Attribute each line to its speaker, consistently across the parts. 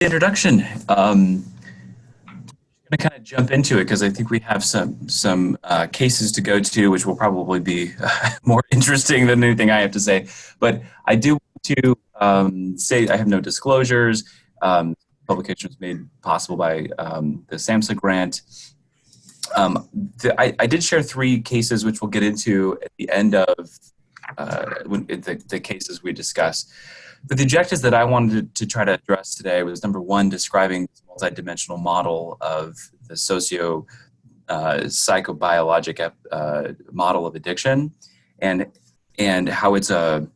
Speaker 1: Introduction. I'm going to kind of jump into it because I think we have some cases to go to, which will probably be more interesting than anything I have to say. But I do want to say I have no disclosures. Publication was made possible by the SAMHSA grant. I did share 3 cases, which we'll get into at the end of the cases we discuss. But the objectives that I wanted to try to address today was, number 1, describing this multidimensional model of the sociopsychobiologic model of addiction, and how it's a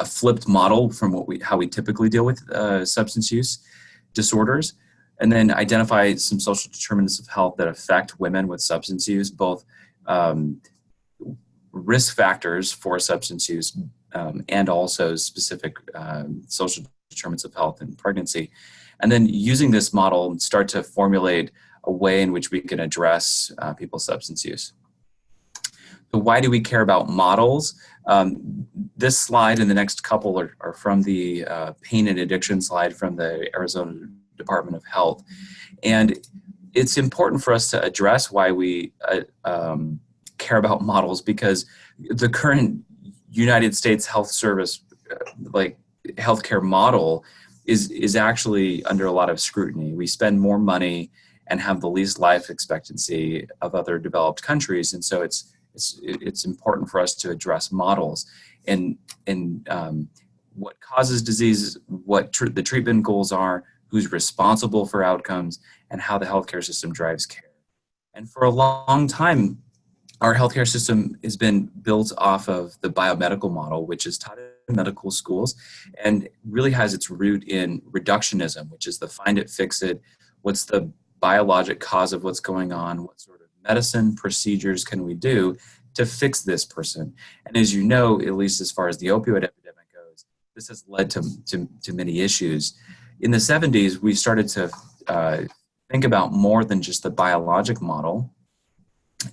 Speaker 1: flipped model from how we typically deal with substance use disorders, and then identify some social determinants of health that affect women with substance use, both risk factors for substance use and also specific social determinants of health in pregnancy. And then using this model, start to formulate a way in which we can address people's substance use. So why do we care about models? This slide and the next couple are from the pain and addiction slide from the Arizona Department of Health. And it's important for us to address why we care about models, because the current United States Health Service, healthcare model, is actually under a lot of scrutiny. We spend more money and have the least life expectancy of other developed countries, and so it's important for us to address models and what causes diseases, what the treatment goals are, who's responsible for outcomes, and how the healthcare system drives care. And for a long time, our healthcare system has been built off of the biomedical model, which is taught in medical schools and really has its root in reductionism, which is the find it, fix it. What's the biologic cause of what's going on? What sort of medicine procedures can we do to fix this person? And as you know, at least as far as the opioid epidemic goes, this has led to many issues. In the 70s, we started to think about more than just the biologic model.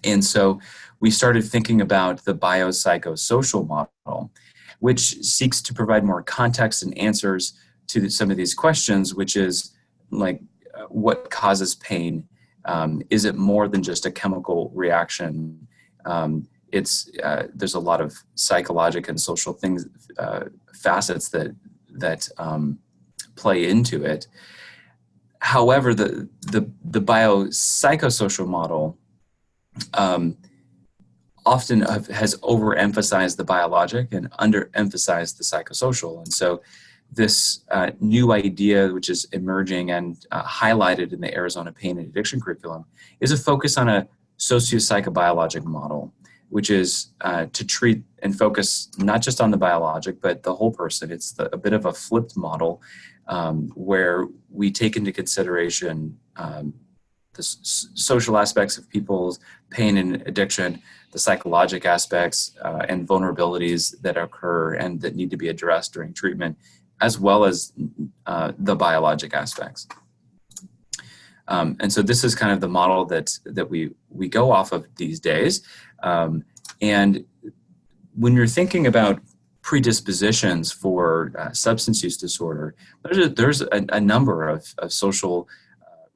Speaker 1: And so we started thinking about the biopsychosocial model, which seeks to provide more context and answers to some of these questions, which is like, what causes pain? Is it more than just a chemical reaction? There's a lot of psychological and social things, facets that play into it. However, the biopsychosocial model often has overemphasized the biologic and underemphasized the psychosocial. And so this new idea, which is emerging and highlighted in the Arizona Pain and Addiction curriculum, is a focus on a sociopsychobiologic model, which is to treat and focus not just on the biologic, but the whole person. It's a bit of a flipped model where we take into consideration the social aspects of people's pain and addiction, the psychological aspects and vulnerabilities that occur and that need to be addressed during treatment, as well as the biologic aspects. And so this is kind of the model that we go off of these days. And when you're thinking about predispositions for substance use disorder, there's a number of social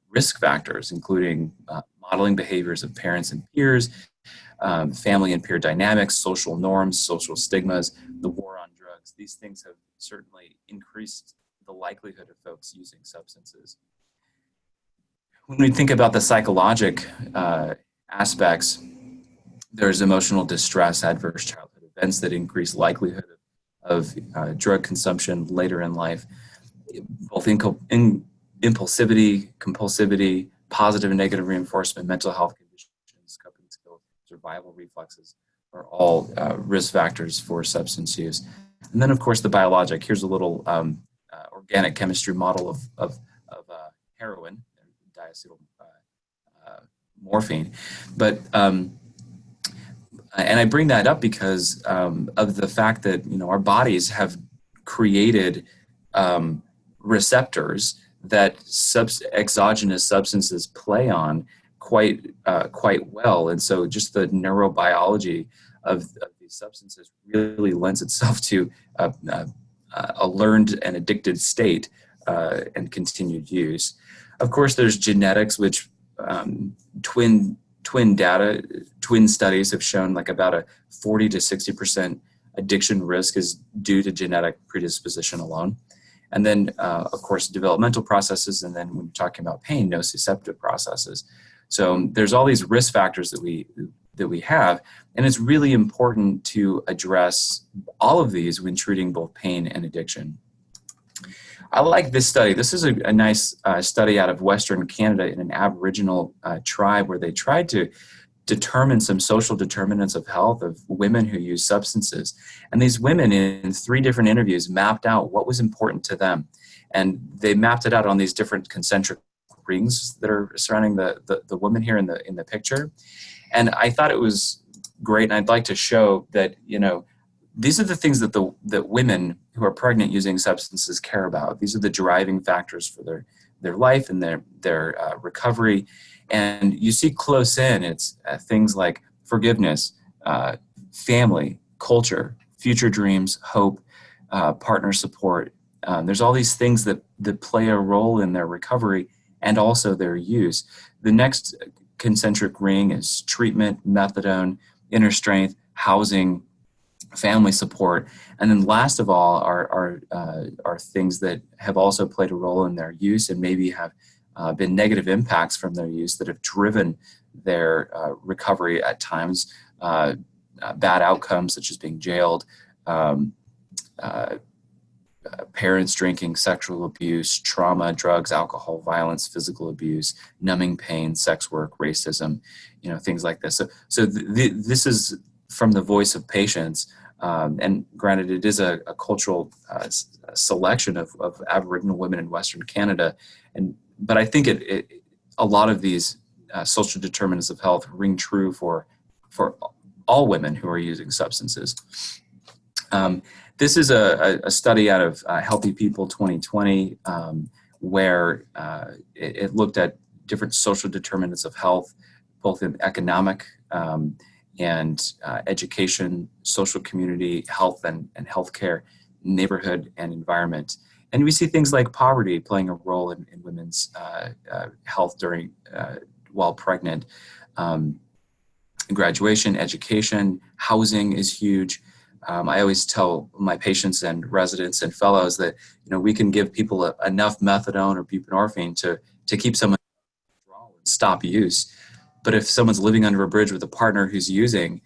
Speaker 1: risk factors, including modeling behaviors of parents and peers, family and peer dynamics, social norms, social stigmas, the war on drugs. These things have certainly increased the likelihood of folks using substances. When we think about the psychologic aspects, there's emotional distress, adverse childhood events that increase likelihood of drug consumption later in life, both impulsivity, compulsivity, positive and negative reinforcement, mental health conditions, coping skills, survival reflexes are all risk factors for substance use. And then, of course, the biologic. Here's a little organic chemistry model of heroin, diacetyl morphine. But and I bring that up because of the fact that our bodies have created receptors that exogenous substances play on quite well, and so just the neurobiology of these substances really lends itself to a learned and addicted state and continued use. Of course, there's genetics, which twin studies have shown like about a 40 to 60% addiction risk is due to genetic predisposition alone. And then, of course, developmental processes, and then when you're talking about pain, nociceptive processes. So there's all these risk factors that we have, and it's really important to address all of these when treating both pain and addiction. I like this study. This is a nice study out of Western Canada in an Aboriginal tribe where they tried to determine some social determinants of health of women who use substances. And these women in 3 different interviews mapped out what was important to them. And they mapped it out on these different concentric rings that are surrounding the woman here in the picture. And I thought it was great, and I'd like to show that, these are the things that women who are pregnant using substances care about. These are the driving factors for their life and their recovery. And you see close in, it's things like forgiveness, family, culture, future dreams, hope, partner support. There's all these things that play a role in their recovery and also their use. The next concentric ring is treatment, methadone, inner strength, housing, family support, and then last of all are things that have also played a role in their use and maybe have been negative impacts from their use that have driven their recovery at times, bad outcomes such as being jailed, parents drinking, sexual abuse, trauma, drugs, alcohol, violence, physical abuse, numbing pain, sex work, racism, things like this. So this is from the voice of patients. And granted, it is a cultural selection of Aboriginal women in Western Canada, but I think a lot of these social determinants of health ring true for all women who are using substances. This is a study out of Healthy People 2020, where it looked at different social determinants of health, both in economic and education, social community, health and healthcare, neighborhood and environment. And we see things like poverty playing a role in women's health while pregnant. Graduation, education, housing is huge. I always tell my patients and residents and fellows that we can give people enough methadone or buprenorphine to keep someone and stop use. But if someone's living under a bridge with a partner who's using,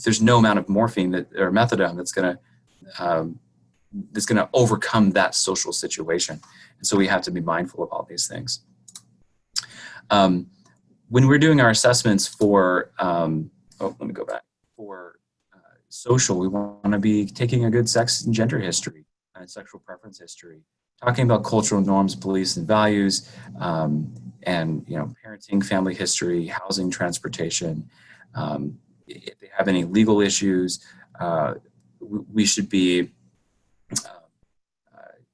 Speaker 1: there's no amount of morphine or methadone that's going to overcome that social situation. And so we have to be mindful of all these things. When we're doing our assessments for social, we want to be taking a good sex and gender history and sexual preference history, talking about cultural norms, beliefs, and values, and parenting, family history, housing, transportation. If they have any legal issues, we should be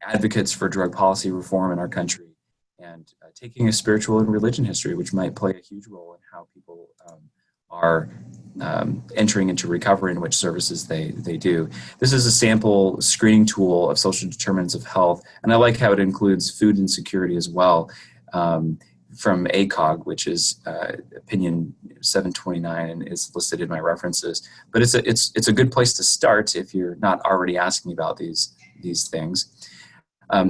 Speaker 1: advocates for drug policy reform in our country, and taking a spiritual and religion history, which might play a huge role in how people are entering into recovery and which services they do. This is a sample screening tool of social determinants of health, and I like how it includes food insecurity as well, from ACOG, which is opinion 729 and is listed in my references. But it's a good place to start if you're not already asking about these things.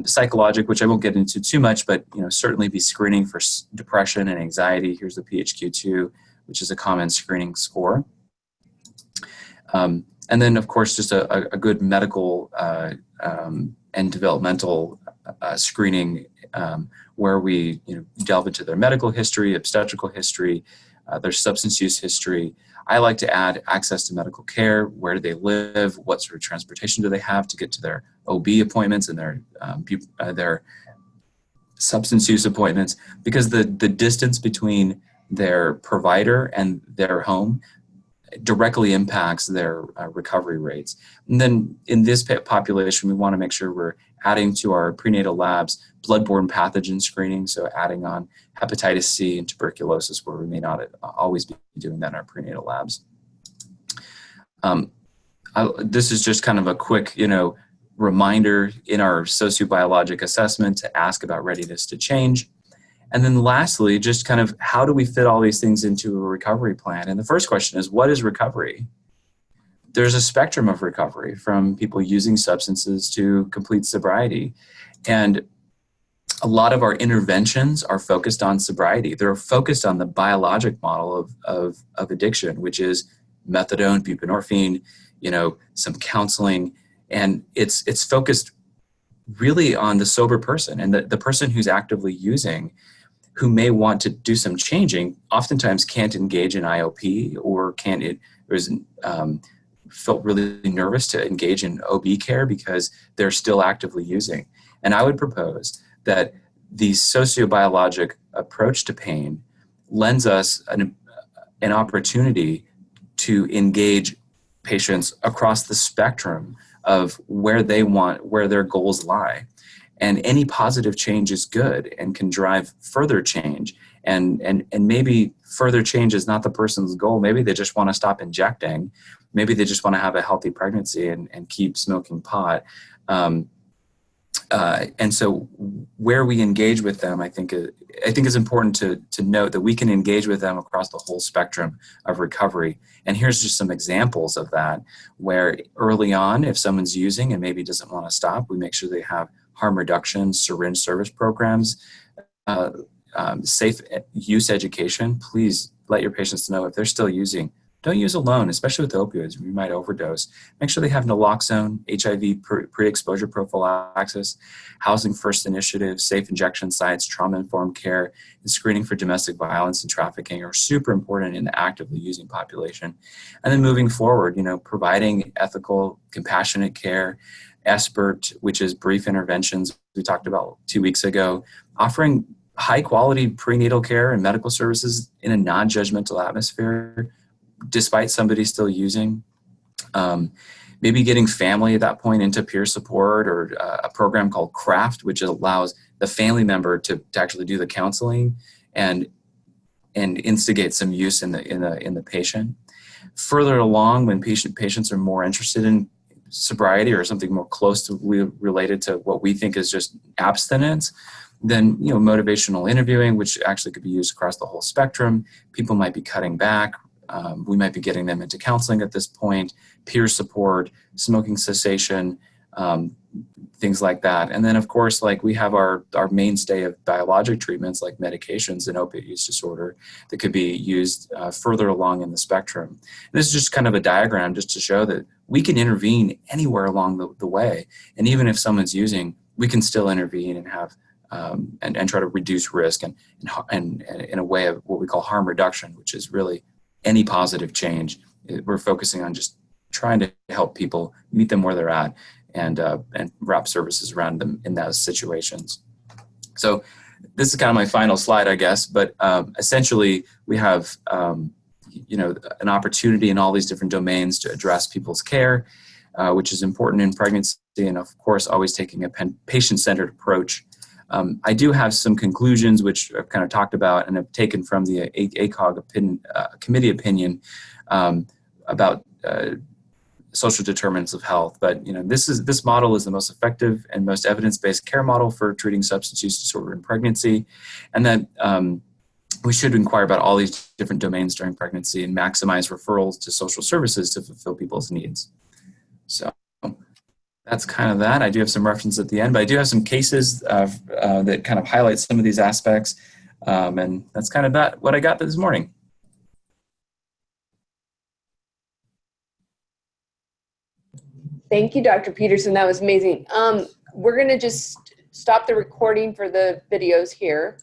Speaker 1: Psychologic, which I won't get into too much, but certainly be screening for depression and anxiety. Here's the PHQ-2, which is a common screening score. And then, of course, just a good medical and developmental screening, where we delve into their medical history, obstetrical history, their substance use history. I like to add access to medical care. Where do they live? What sort of transportation do they have to get to their OB appointments and their substance use appointments? Because the distance between their provider and their home directly impacts their recovery rates. And then in this population, we want to make sure we're adding to our prenatal labs bloodborne pathogen screening, so adding on hepatitis C and tuberculosis, where we may not always be doing that in our prenatal labs. This is just kind of a quick, reminder in our sociobiologic assessment to ask about readiness to change. And then lastly, just kind of how do we fit all these things into a recovery plan? And the first question is, what is recovery? There's a spectrum of recovery, from people using substances to complete sobriety. And a lot of our interventions are focused on sobriety. They're focused on the biologic model of addiction, which is methadone, buprenorphine, some counseling. And it's focused really on the sober person, and the person who's actively using, who may want to do some changing, oftentimes can't engage in IOP or felt really nervous to engage in OB care because they're still actively using. And I would propose that the sociobiologic approach to pain lends us an opportunity to engage patients across the spectrum of where their goals lie. And any positive change is good and can drive further change. And maybe further change is not the person's goal. Maybe they just want to stop injecting. Maybe they just want to have a healthy pregnancy and keep smoking pot. And so where we engage with them, I think is important to note that we can engage with them across the whole spectrum of recovery. And here's just some examples of that, where early on, if someone's using and maybe doesn't want to stop, we make sure they have harm reduction, syringe service programs, safe use education. Please let your patients know if they're still using. Don't use alone, especially with opioids. You might overdose. Make sure they have naloxone, HIV pre-exposure prophylaxis, housing first initiatives, safe injection sites, trauma-informed care, and screening for domestic violence and trafficking are super important in the actively using population. And then moving forward, providing ethical, compassionate care, SBIRT, which is brief interventions we talked about 2 weeks ago, offering high-quality prenatal care and medical services in a non-judgmental atmosphere, despite somebody still using. Maybe getting family at that point into peer support, or a program called CRAFT, which allows the family member to actually do the counseling and instigate some use in the patient. Further along, when patients are more interested in sobriety or something more closely related to what we think is just abstinence, then motivational interviewing, which actually could be used across the whole spectrum. People might be cutting back. We might be getting them into counseling at this point, peer support, smoking cessation, things like that. And then, of course, we have our mainstay of biologic treatments like medications and opiate use disorder that could be used further along in the spectrum. And this is just kind of a diagram just to show that we can intervene anywhere along the way. And even if someone's using, we can still intervene and have and try to reduce risk and in a way of what we call harm reduction, which is really any positive change. We're focusing on just trying to help people, meet them where they're at, and wrap services around them in those situations. So this is kind of my final slide, I guess, but essentially we have an opportunity in all these different domains to address people's care, which is important in pregnancy, and of course always taking a patient-centered approach. I do have some conclusions which I've kind of talked about and have taken from the ACOG committee opinion about social determinants of health. But this model is the most effective and most evidence-based care model for treating substance use disorder in pregnancy, and that we should inquire about all these different domains during pregnancy and maximize referrals to social services to fulfill people's needs. So that's kind of that. I do have some references at the end, but I do have some cases that kind of highlight some of these aspects. And that's kind of what I got this morning.
Speaker 2: Thank you, Dr. Peterson. That was amazing. We're going to just stop the recording for the videos here.